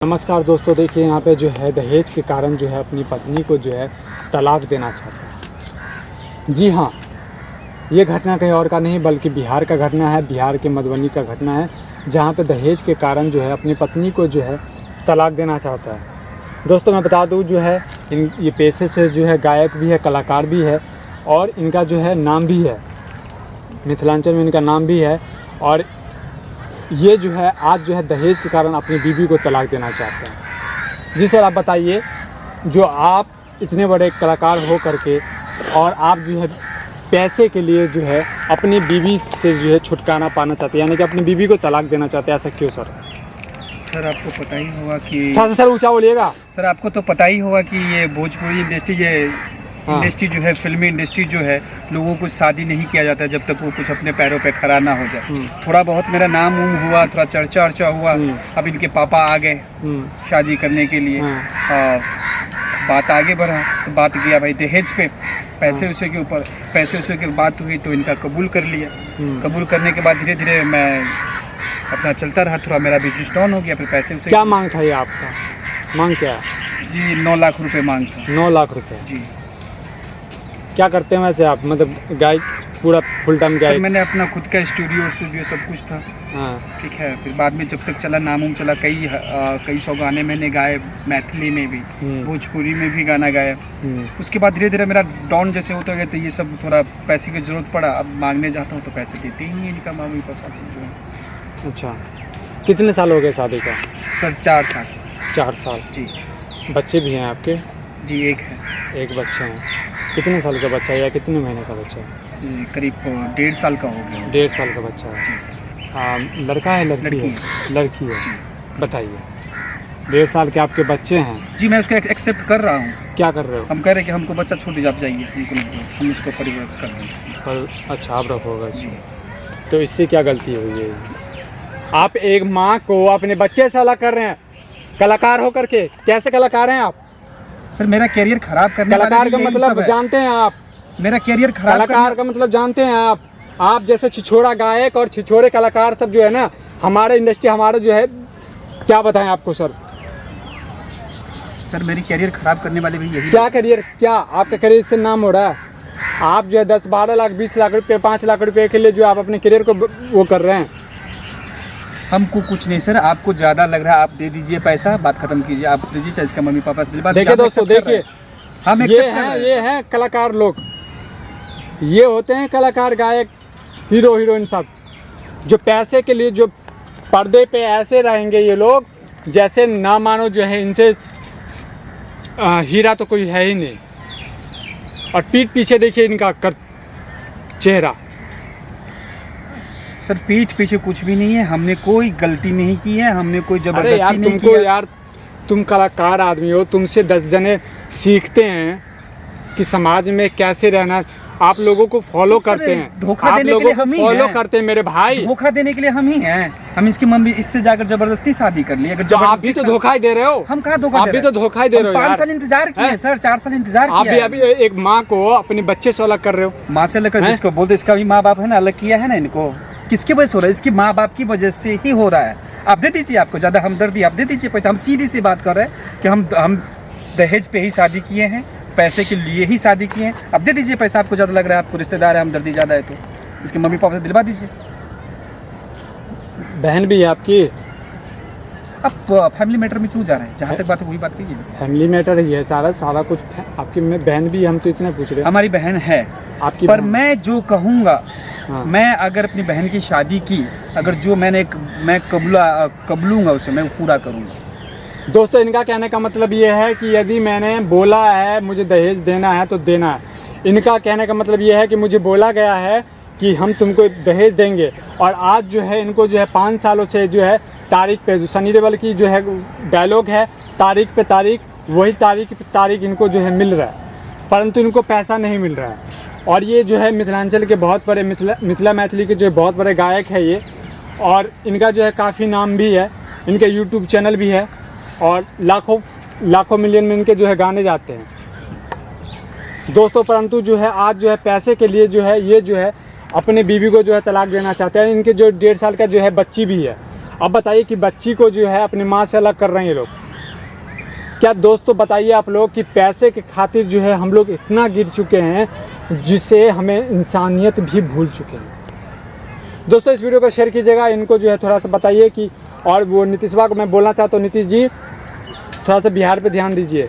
नमस्कार दोस्तों, देखिए यहाँ पे जो है दहेज के कारण जो है अपनी पत्नी को जो है तलाक देना चाहता है। जी हाँ, ये घटना कहीं और का नहीं बल्कि बिहार का घटना है। बिहार के मधुबनी का घटना है, जहाँ पे दहेज के कारण जो है अपनी पत्नी को जो है तलाक देना चाहता है। दोस्तों मैं बता दूँ, जो है ये पेशे से जो है गायक भी है, कलाकार भी है और इनका जो है नाम भी है, मिथिलांचल में इनका नाम भी है। और ये जो है आज जो है दहेज के कारण अपनी बीवी को तलाक देना चाहते हैं। जी सर, आप बताइए, जो आप इतने बड़े कलाकार हो करके और आप जो है पैसे के लिए जो है अपनी बीवी से जो है छुटकारा पाना चाहते हैं, यानी कि अपनी बीवी को तलाक देना चाहते हैं, ऐसा क्यों सर? सर आपको पता ही होगा कि थोड़ा सा सर ऊँचा बोलिएगा। सर आपको तो पता ही होगा कि ये भोजपुरी इंडस्ट्री, ये इंडस्ट्री जो है, फिल्मी इंडस्ट्री जो है, लोगों को शादी नहीं किया जाता जब तक वो कुछ अपने पैरों पे खड़ा ना हो जाए। थोड़ा बहुत मेरा नाम उम हुआ, थोड़ा चर्चा हुआ। अब इनके पापा आ गए शादी करने के लिए, बात आगे बढ़ा तो बात गया भाई दहेज पे, पैसे उसे के ऊपर, पैसे उसे की बात हुई तो इनका कबूल कर लिया। कबूल करने के बाद धीरे धीरे मैं अपना चलता रहा, थोड़ा मेरा बिजनेस डाउन हो गया। फिर पैसे उसे क्या मांग था ये आपका? मांग क्या है? जी 9 लाख रुपए मांग था। 9 लाख रुपए? जी। क्या करते हैं वैसे आप, मतलब गायक, पूरा फुल टाइम गायक? मैंने अपना खुद का स्टूडियो सब कुछ था। हाँ, ठीक है। फिर बाद में जब तक चला, नाम उम चला, कई सौ गाने मैंने गाए, मैथिली में भी, भोजपुरी में भी गाना गाया। उसके बाद धीरे धीरे मेरा डाउन जैसे होता गया, तो ये सब थोड़ा पैसे की ज़रूरत पड़ा। अब मांगने जाता हूँ तो पैसे देते ही नहीं है इनका मम्मी पापा से जो है। अच्छा, कितने साल हो गए शादी का? सर 4 साल। 4 साल? जी। बच्चे भी हैं आपके? जी, एक है। एक बच्चे हैं। कितने साल का बच्चा है या कितने महीने का बच्चा है? करीब 1.5 साल का हो गया। 1.5 साल का बच्चा है। लड़का है लड़की है? लड़की है। बताइए, 1.5 साल के आपके बच्चे हैं? जी, मैं उसको एक्सेप्ट कर रहा हूँ। क्या कर रहे हो? हम कह रहे हैं कि हमको बच्चा छोड़ दीजिए, आप जाइए, हमको नहीं, हम उसको परिवर्तन कर रहे हैं। पर अच्छा, आप रखोगे इसको, तो इससे क्या गलती हुई है? आप एक माँ को अपने बच्चे से अलग कर रहे हैं, कलाकार हो करके। कैसे कलाकार हैं आप? सर मेरा कैरियर खराब करने वाले कलाकार का मतलब जानते हैं आप? मेरा कैरियर खराब, कलाकार का मतलब जानते हैं आप? आप जैसे छिछोरा गायक और छिछोरे कलाकार सब जो है ना, हमारे इंडस्ट्री, हमारा जो है, क्या बताएं आपको सर? सर मेरी कैरियर खराब करने वाले भी यही। क्या करियर? क्या आपका करियर से नाम हो रहा है? आप जो है 10-12 लाख 20 लाख रुपए 5 लाख रुपए के लिए जो आप अपने करियर को वो कर रहे हैं। हमको कुछ नहीं सर, आपको ज़्यादा लग रहा है, आप दे दीजिए पैसा, बात खत्म कीजिए। आप दीजिए चाहे इसका मम्मी पापा से दिलवा दीजिए। देखिए दोस्तों, देखिए, हम ये हैं कलाकार लोग, ये होते हैं कलाकार, गायक, हीरो हीरोइन सब, जो पैसे के लिए जो पर्दे पे ऐसे रहेंगे ये लोग, जैसे ना मानो जो है इनसे हीरा तो कोई है ही नहीं। और पीठ पीछे देखिए इनका चेहरा। सर पीठ पीछे कुछ भी नहीं है, हमने कोई गलती नहीं की है, हमने कोई जबरदस्ती नहीं की है। यार, तुम कलाकार आदमी हो, तुमसे 10 जने सीखते हैं कि समाज में कैसे रहना। आप लोगों को फॉलो करते हैं, धोखा देने के लिए हम ही फॉलो करते हैं मेरे भाई। धोखा देने के लिए हम ही हैं। हम इसकी मम्मी इससे जाकर जबरदस्ती शादी कर ली। अगर आप भी तो धोखा ही दे रहे हो। हम कहाँ धोखा? आप भी तो धोखा ही दे रहे हो। 5 साल इंतजार किए सर, 4 साल इंतजार किया। अभी एक माँ को अपने बच्चे से अलग कर रहे हो। माँ से अलग कर, जिसको बोलते इसका भी माँ बाप है ना, अलग किया है ना इनको। किसकी वजह से हो रहा है? इसकी माँ बाप की वजह से ही हो रहा है। आप दे दीजिए, आपको ज़्यादा हमदर्दी, आप दे दीजिए पैसा। हम सीधी सी बात कर रहे हैं कि हम दहेज पे ही शादी किए हैं, पैसे के लिए ही शादी किए हैं। अब दे दीजिए पैसा, आपको ज़्यादा लग रहा है, आपको रिश्तेदार है, हमदर्दी ज़्यादा है तो इसके मम्मी पापा से दिलवा दीजिए। बहन भी है आपकी? अब फैमिली मैटर में क्यों जा रहे हैं? जहाँ तक बात है वही बात कीजिए। फैमिली मैटर ही है सारा कुछ। आपकी बहन भी, हम तो इतना पूछ रहे हैं। हमारी बहन है आपकी, पर मैं जो कहूँगा, हाँ। मैं अगर अपनी बहन की शादी की, अगर जो मैं कबलूँगा उसे मैं पूरा करूँगा। दोस्तों, इनका कहने का मतलब ये है कि यदि मैंने बोला है मुझे दहेज देना है तो देना है। इनका कहने का मतलब ये है कि मुझे बोला गया है कि हम तुमको दहेज देंगे, और आज जो है इनको जो है 5 सालों से जो है तारीख पे, सनी देओल की जो है डायलॉग है, तारीख पे तारीख, वही तारीख पे तारीख इनको जो है मिल रहा है, परंतु इनको पैसा नहीं मिल रहा है। और ये जो है मिथिलांचल के बहुत बड़े, मिथिला मैथिली के जो बहुत बड़े गायक है ये, और इनका जो है काफ़ी नाम भी है, इनके यूट्यूब चैनल भी है, और लाखों मिलियन में इनके जो है गाने जाते हैं दोस्तों। परंतु जो है आज जो है पैसे के लिए जो है ये जो है अपने बीवी को जो है तलाक देना चाहते हैं। इनके जो 1.5 साल का जो है बच्ची भी है। अब बताइए कि बच्ची को जो है अपनी माँ से अलग कर रहे हैं ये लोग। क्या दोस्तों बताइए आप लोग कि पैसे के खातिर जो है हम लोग इतना गिर चुके हैं जिसे हमें इंसानियत भी भूल चुके हैं। दोस्तों इस वीडियो को शेयर कीजिएगा, इनको जो है थोड़ा सा बताइए कि, और वो नीतीशवा को मैं बोलना चाहता हूँ, नीतीश जी थोड़ा सा बिहार पे ध्यान दीजिए।